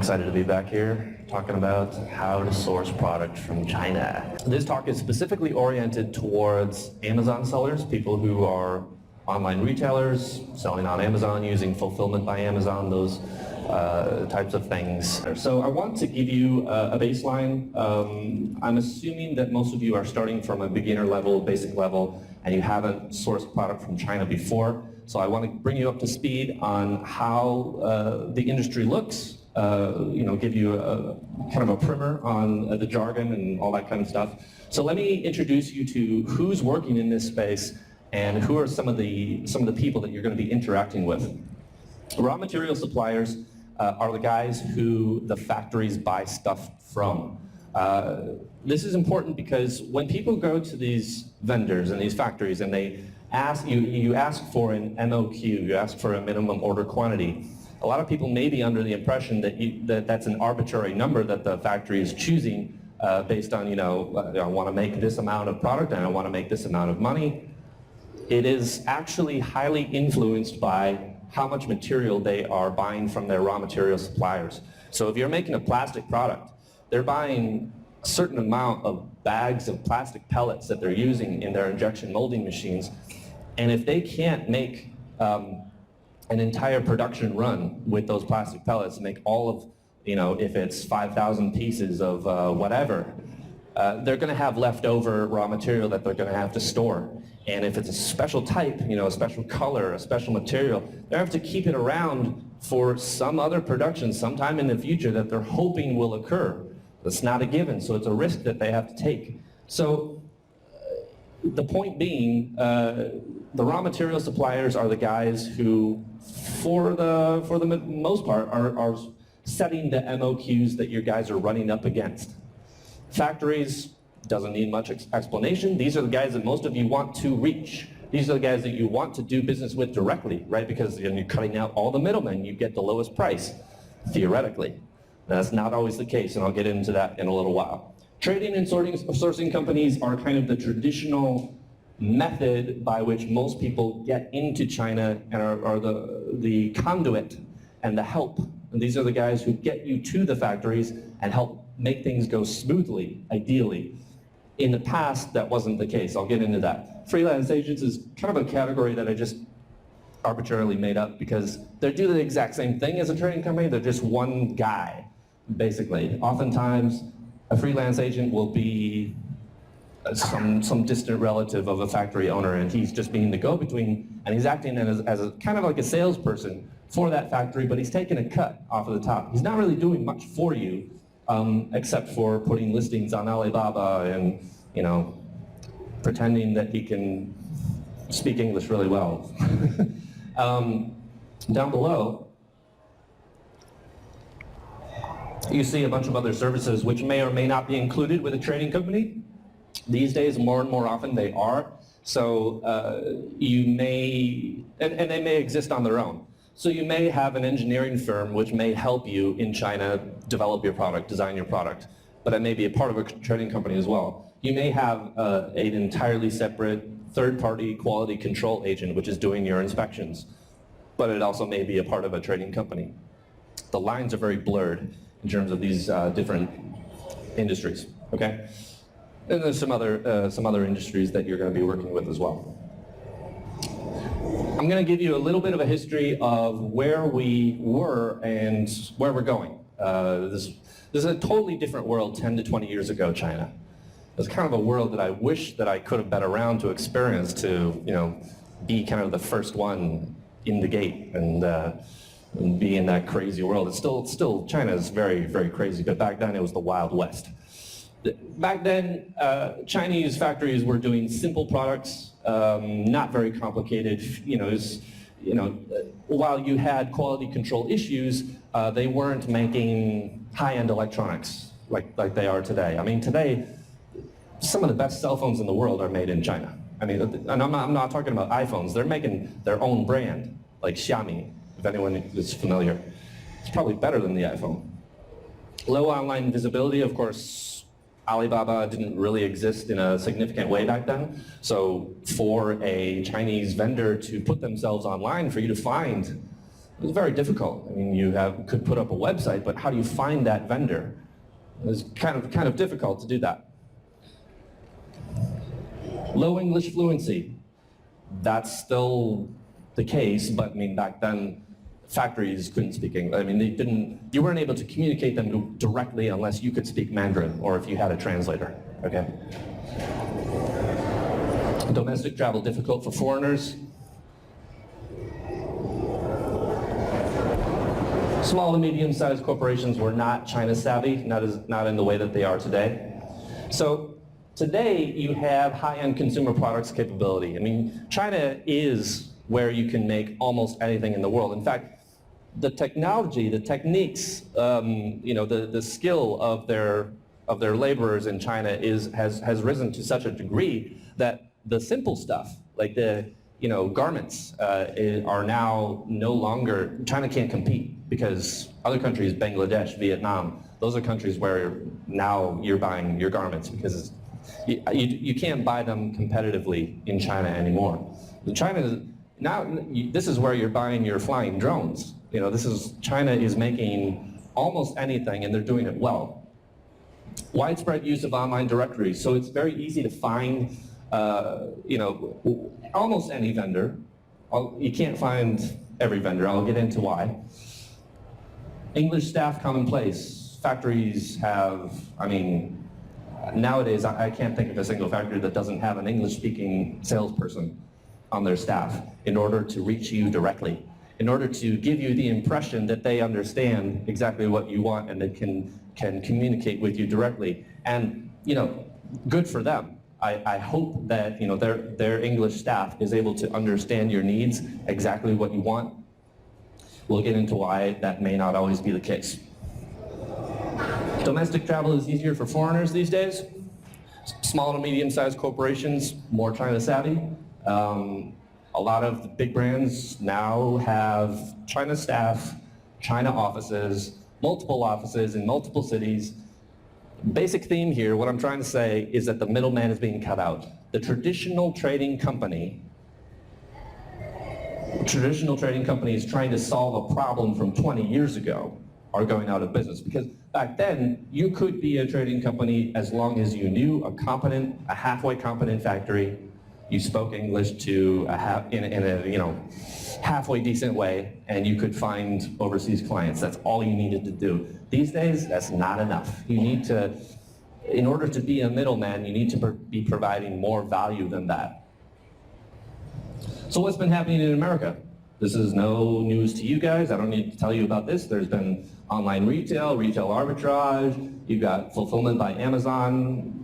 excited to be back here talking about how to source product from China. This talk is specifically oriented towards Amazon sellers, people who are online retailers, selling on Amazon, using fulfillment by Amazon, those types of things. So I want to give you a baseline. I'm assuming that most of you are starting from a beginner level, basic level, and you haven't sourced product from China before. So I want to bring you up to speed on how the industry looks, give you a kind of a primer on the jargon and all that kind of stuff. So let me introduce you to who's working in this space and who are some of the people that you're going to be interacting with. Raw material suppliers are the guys who the factories buy stuff from. This is important because when people go to these vendors and these factories and they ask you ask for an MOQ, you ask for a minimum order quantity. A lot of people may be under the impression that that's an arbitrary number that the factory is choosing based on, I want to make this amount of product and I want to make this amount of money. It is actually highly influenced by how much material they are buying from their raw material suppliers. So if you're making a plastic product, they're buying a certain amount of bags of plastic pellets that they're using in their injection molding machines. And if they can't make an entire production run with those plastic pellets, make all of, if it's 5,000 pieces of whatever, they're going to have leftover raw material that they're going to have to store. And if it's a special type, a special color, a special material, they have to keep it around for some other production sometime in the future that they're hoping will occur. That's not a given, so it's a risk that they have to take. So the point being, the raw material suppliers are the guys who, for the most part, are setting the MOQs that your guys are running up against. Factories, doesn't need much explanation. These are the guys that most of you want to reach. These are the guys that you want to do business with directly, right? Because you're cutting out all the middlemen, you get the lowest price, theoretically. That's not always the case, and I'll get into that in a little while. Trading and sourcing companies are kind of the traditional method by which most people get into China and are the conduit and the help. And these are the guys who get you to the factories and help make things go smoothly, ideally. In the past, that wasn't the case. I'll get into that. Freelance agents is kind of a category that I just arbitrarily made up because they do the exact same thing as a trading company. They're just one guy, basically. Oftentimes, a freelance agent will be some distant relative of a factory owner, and he's just being the go-between, and he's acting as a kind of like a salesperson for that factory, but he's taking a cut off of the top. He's not really doing much for you, except for putting listings on Alibaba and, pretending that he can speak English really well. Down below, you see a bunch of other services which may or may not be included with a trading company. These days, more and more often, they are. So you may, and they may exist on their own. So you may have an engineering firm which may help you in China develop your product, design your product, but it may be a part of a trading company as well. You may have an entirely separate third-party quality control agent which is doing your inspections, but it also may be a part of a trading company. The lines are very blurred in terms of these different industries, okay? And there's some other industries that you're going to be working with as well. I'm going to give you a little bit of a history of where we were and where we're going. This is a totally different world 10 to 20 years ago, China. It's kind of a world that I wish that I could have been around to experience, to be kind of the first one in the gate and be in that crazy world. It's still China is very, very crazy, but back then it was the Wild West. Back then, Chinese factories were doing simple products, not very complicated. While you had quality control issues, they weren't making high-end electronics like they are today. I mean, today, some of the best cell phones in the world are made in China. I mean, and I'm not talking about iPhones. They're making their own brand, like Xiaomi, if anyone is familiar. It's probably better than the iPhone. Low online visibility, of course. Alibaba didn't really exist in a significant way back then. So for a Chinese vendor to put themselves online, for you to find It's very difficult. I mean, could put up a website, but how do you find that vendor? It's kind of difficult to do that. Low English fluency. That's still the case, but I mean, back then, factories couldn't speak English. I mean, you weren't able to communicate them directly unless you could speak Mandarin or if you had a translator, okay? Domestic travel difficult for foreigners. Small to medium-sized corporations were not China savvy, not in the way that they are today. So today you have high-end consumer products capability. I mean, China is where you can make almost anything in the world. In fact, the technology, the techniques, the skill of their laborers in China has risen to such a degree that the simple stuff, like the garments, are now no longer. China can't compete because other countries, Bangladesh, Vietnam, those are countries where now you're buying your garments because you can't buy them competitively in China anymore. This is where you're buying your flying drones. China is making almost anything, and they're doing it well. Widespread use of online directories, so it's very easy to find, almost any vendor. You can't find every vendor. I'll get into why. English staff commonplace. Factories have, nowadays I can't think of a single factory that doesn't have an English-speaking salesperson on their staff in order to reach you directly, in order to give you the impression that they understand exactly what you want and that can communicate with you directly. And good for them. I hope that their English staff is able to understand your needs, exactly what you want. We'll get into why that may not always be the case. Domestic travel is easier for foreigners these days. Small to medium-sized corporations, more China savvy. A lot of the big brands now have China staff, China offices, multiple offices in multiple cities. Basic theme here, what I'm trying to say is that the middleman is being cut out. The traditional trading company is trying to solve a problem from 20 years ago are going out of business, because back then you could be a trading company as long as you knew a halfway competent factory, you spoke English to in a halfway decent way, and you could find overseas clients. That's all you needed to do. These days, that's not enough. You need to, in order to be a middleman, you need to be providing more value than that. So what's been happening in America? This is no news to you guys. I don't need to tell you about this. There's been online retail arbitrage. You've got fulfillment by Amazon.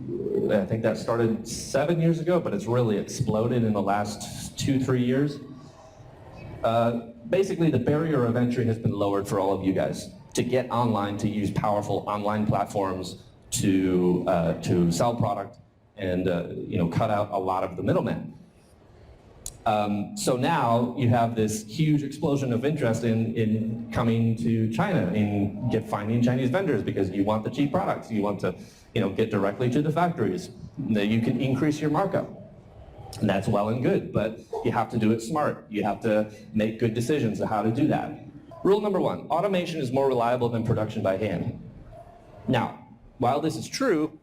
I think that started 7 years ago, but it's really exploded in the last 2-3 years. Basically, the barrier of entry has been lowered for all of you guys to get online, to use powerful online platforms to sell product and cut out a lot of the middlemen. So now you have this huge explosion of interest in coming to China, in finding Chinese vendors, because you want the cheap products. You want to get directly to the factories. You can increase your markup. And that's well and good, but you have to do it smart. You have to make good decisions on how to do that. Rule number 1, automation is more reliable than production by hand. Now, while this is true,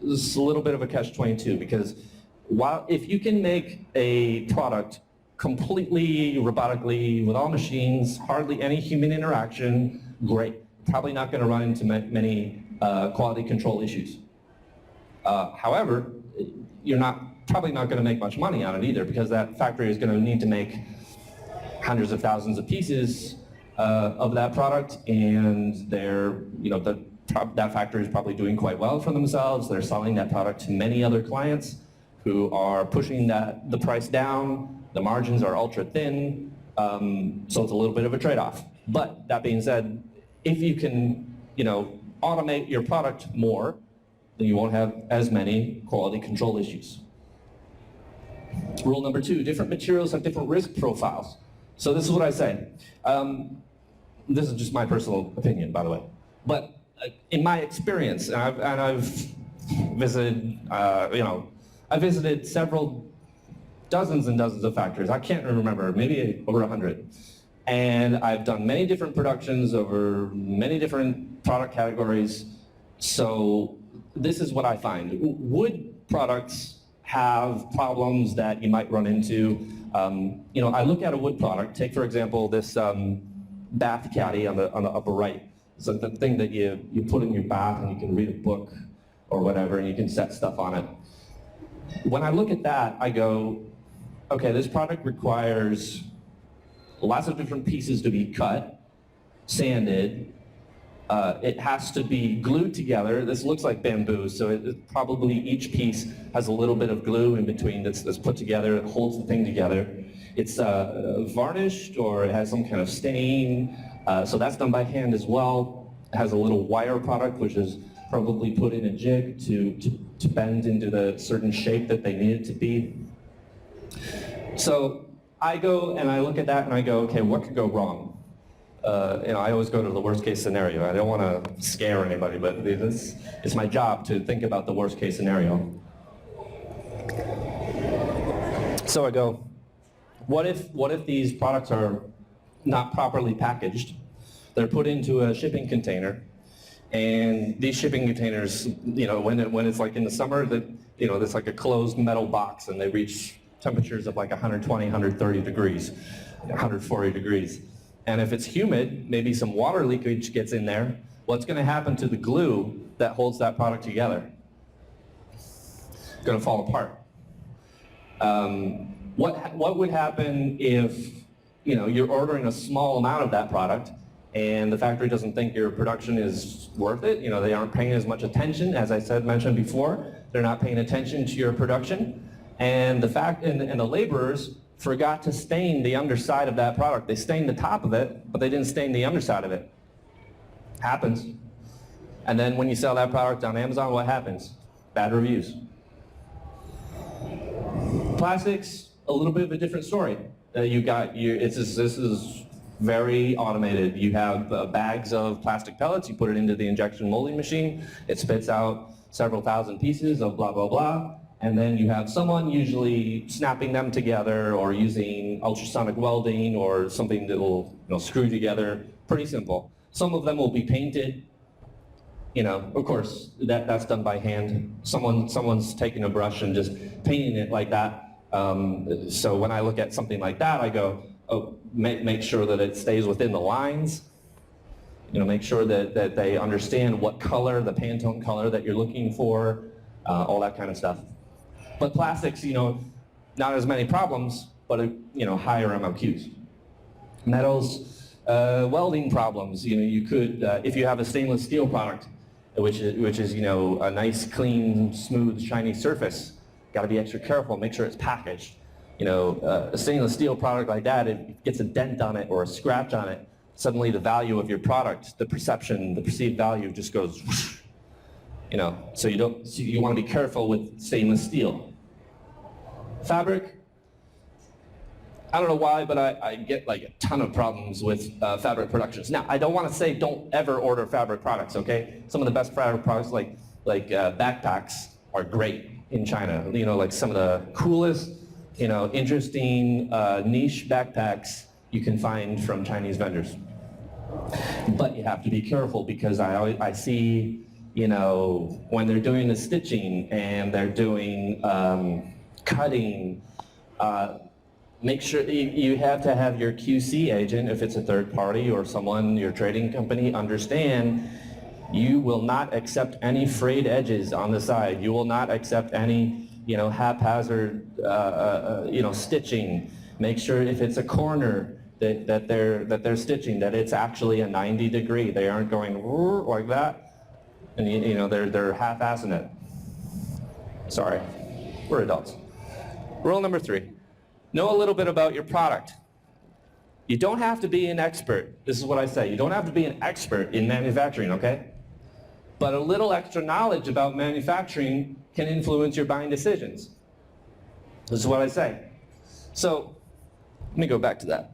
this is a little bit of a catch-22, because if you can make a product completely robotically, with all machines, hardly any human interaction, great. Probably not going to run into many quality control issues. However, you're probably not going to make much money on it either, because that factory is going to need to make hundreds of thousands of pieces of that product, and that factory is probably doing quite well for themselves. They're selling that product to many other clients who are pushing the price down. The margins are ultra thin, so it's a little bit of a trade-off. But that being said, if you can automate your product more, then you won't have as many quality control issues. Rule number 2, different materials have different risk profiles. So this is what I say. This is just my personal opinion, by the way. But in my experience, and I've visited, I visited several dozens and dozens of factories. I can't remember, maybe over 100. And I've done many different productions over many different product categories. So this is what I find. Wood products have problems that you might run into. I look at a wood product. Take, for example, this bath caddy on the upper right. It's the thing that you put in your bath and you can read a book or whatever, and you can set stuff on it. When I look at that, I go, okay, this product requires lots of different pieces to be cut, sanded. It has to be glued together. This looks like bamboo, so probably each piece has a little bit of glue in between that's put together, that holds the thing together. It's varnished, or it has some kind of stain, so that's done by hand as well. It has a little wire product, which is probably put in a jig to bend into the certain shape that they need it to be. So I go and I look at that and I go, okay, what could go wrong? I always go to the worst case scenario. I don't want to scare anybody, but it's my job to think about the worst case scenario. So I go, what if these products are not properly packaged? They're put into a shipping container, and these shipping containers, when it's like in the summer, it's like a closed metal box, and they reach temperatures of like 120, 130 degrees, 140 degrees. And if it's humid, maybe some water leakage gets in there. What's going to happen to the glue that holds that product together? It's going to fall apart. What would happen if you're ordering a small amount of that product and the factory doesn't think your production is worth it? They aren't paying as much attention, as I mentioned before. They're not paying attention to your production, and the laborers forgot to stain the underside of that product. They stained the top of it, but they didn't stain the underside of it. Happens. And then when you sell that product on Amazon, what happens? Bad reviews. Plastics, a little bit of a different story. This is very automated. You have bags of plastic pellets, you put it into the injection molding machine, it spits out several thousand pieces of blah, blah, blah. And then you have someone usually snapping them together or using ultrasonic welding or something that will screw together. Pretty simple. Some of them will be painted. Of course, that's done by hand. Someone's taking a brush and just painting it like that. So when I look at something like that, I go, oh, make sure that it stays within the lines. Make sure that they understand what color, the Pantone color that you're looking for, all that kind of stuff. But plastics, not as many problems, but higher MOQs. Metals, welding problems. You could, if you have a stainless steel product, which is a nice, clean, smooth, shiny surface, got to be extra careful. Make sure it's packaged. A stainless steel product like that, if it gets a dent on it or a scratch on it, suddenly the value of your product, the perceived value just goes whoosh. So you want to be careful with stainless steel. Fabric, I don't know why, but I get like a ton of problems with fabric productions. Now, I don't want to say don't ever order fabric products, okay? Some of the best fabric products like backpacks are great in China. Like some of the coolest, interesting niche backpacks you can find from Chinese vendors. But you have to be careful because I see when they're doing the stitching and they're doing cutting, make sure you have to have your QC agent, if it's a third party or someone, your trading company, understand you will not accept any frayed edges on the side. You will not accept any, haphazard, stitching. Make sure if it's a corner that they're stitching, that it's actually a 90 degree. They aren't going like that. And they're half-assing it. Sorry, we're adults. Rule number 3, know a little bit about your product. You don't have to be an expert. This is what I say. You don't have to be an expert in manufacturing, okay? But a little extra knowledge about manufacturing can influence your buying decisions. This is what I say. So, let me go back to that.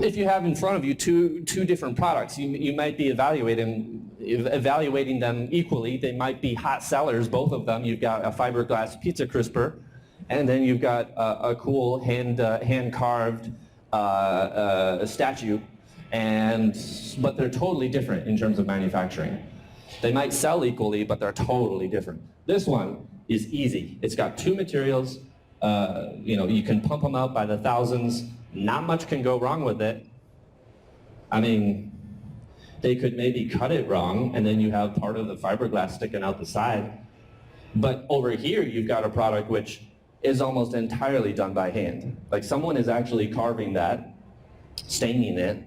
If you have in front of you two different products, you might be evaluating them equally. They might be hot sellers, both of them. You've got a fiberglass pizza crisper, and then you've got a cool hand-carved statue, but they're totally different in terms of manufacturing. They might sell equally, but they're totally different. This one is easy. It's got two materials. You can pump them out by the thousands. Not much can go wrong with it. I mean, they could maybe cut it wrong, and then you have part of the fiberglass sticking out the side. But over here, you've got a product which is almost entirely done by hand. Like someone is actually carving that, staining it.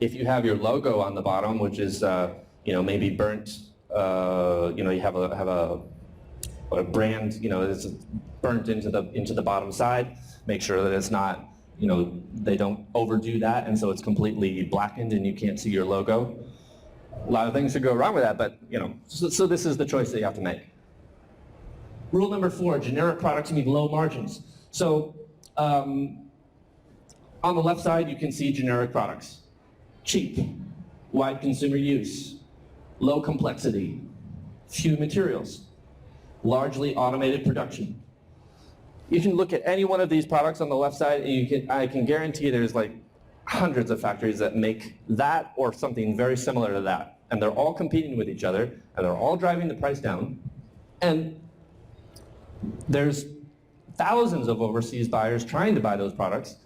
If you have your logo on the bottom, which is maybe burnt, you have a brand, it's burnt into the bottom side. Make sure that it's not, they don't overdo that, and so it's completely blackened and you can't see your logo. A lot of things could go wrong with that, but so this is the choice that you have to make. Rule number 4, generic products need low margins. So on the left side, you can see generic products. Cheap, wide consumer use, low complexity, few materials, largely automated production. You can look at any one of these products on the left side, and I can guarantee there's like hundreds of factories that make that or something very similar to that. And they're all competing with each other, and they're all driving the price down. And there's thousands of overseas buyers trying to buy those products,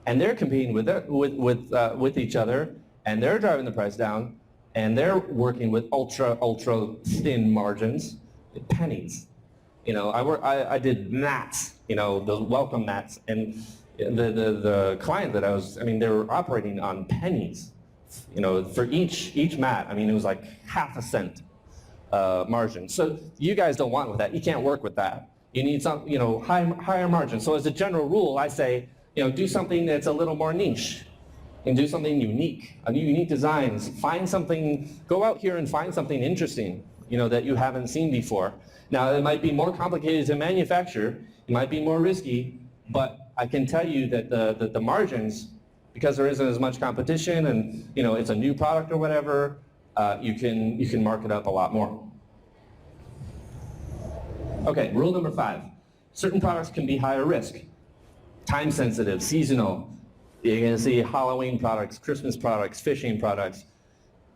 and they're competing with each other, and they're driving the price down, and they're working with ultra thin margins, pennies. I did mats, the welcome mats, and the client that they were operating on pennies, for each mat. It was like half a cent margin. So you guys don't want with that. You can't work with that. You need some, higher margin. So as a general rule, I say, do something that's a little more niche, and do something unique, unique designs. Find something. Go out here and find something interesting, that you haven't seen before. Now, it might be more complicated to manufacture. It might be more risky, but I can tell you that the margins, because there isn't as much competition, and it's a new product or whatever, you can mark it up a lot more. Okay, rule number 5. Certain products can be higher risk. Time sensitive, seasonal. You're going to see Halloween products, Christmas products, fishing products.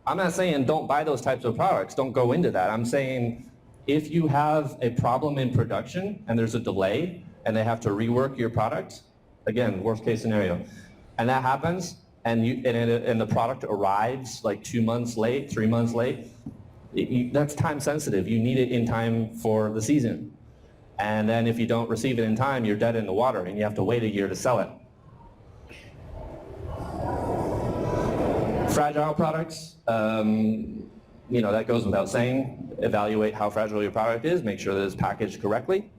I'm not saying don't buy those types of products. Don't go into that. I'm saying if you have a problem in production and there's a delay and they have to rework your product, again, worst case scenario, and that happens, and the product arrives like 2 months late, 3 months late, that's time sensitive. You need it in time for the season. And then if you don't receive it in time, you're dead in the water and you have to wait a year to sell it. Fragile products, that goes without saying. Evaluate how fragile your product is, make sure that it's packaged correctly.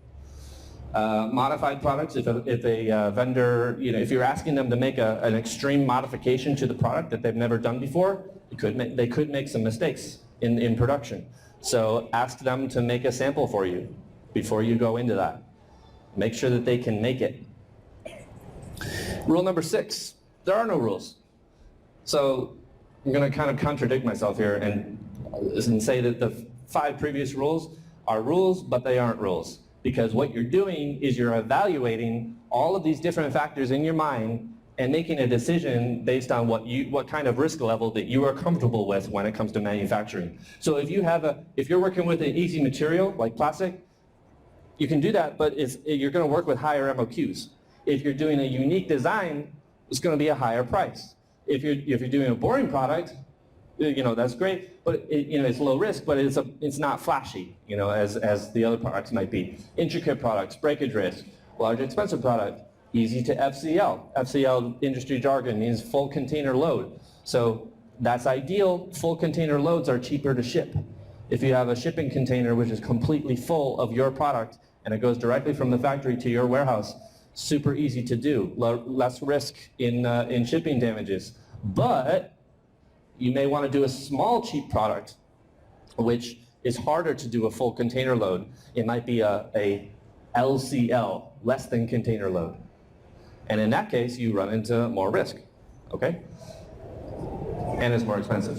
Modified products, if a vendor, if you're asking them to make an extreme modification to the product that they've never done before, they could make some mistakes in production. So ask them to make a sample for you before you go into that. Make sure that they can make it. Rule number 6, there are no rules. So I'm going to kind of contradict myself here and say that the 5 previous rules are rules, but they aren't rules. Because what you're doing is you're evaluating all of these different factors in your mind and making a decision based on what kind of risk level that you are comfortable with when it comes to manufacturing. So if you're working with an easy material like plastic, you can do that, but you're going to work with higher MOQs. If you're doing a unique design, it's going to be a higher price. If you're doing a boring product, that's great, but it's low risk, but it's not flashy, as the other products might be. Intricate products, breakage risk. Large expensive product, easy to FCL. FCL industry jargon means full container load. So that's ideal. Full container loads are cheaper to ship. If you have a shipping container which is completely full of your product and it goes directly from the factory to your warehouse, super easy to do. Less risk in shipping damages. But you may want to do a small cheap product which is harder to do a full container load. It might be a LCL, less than container load. And in that case, you run into more risk, okay? And it's more expensive.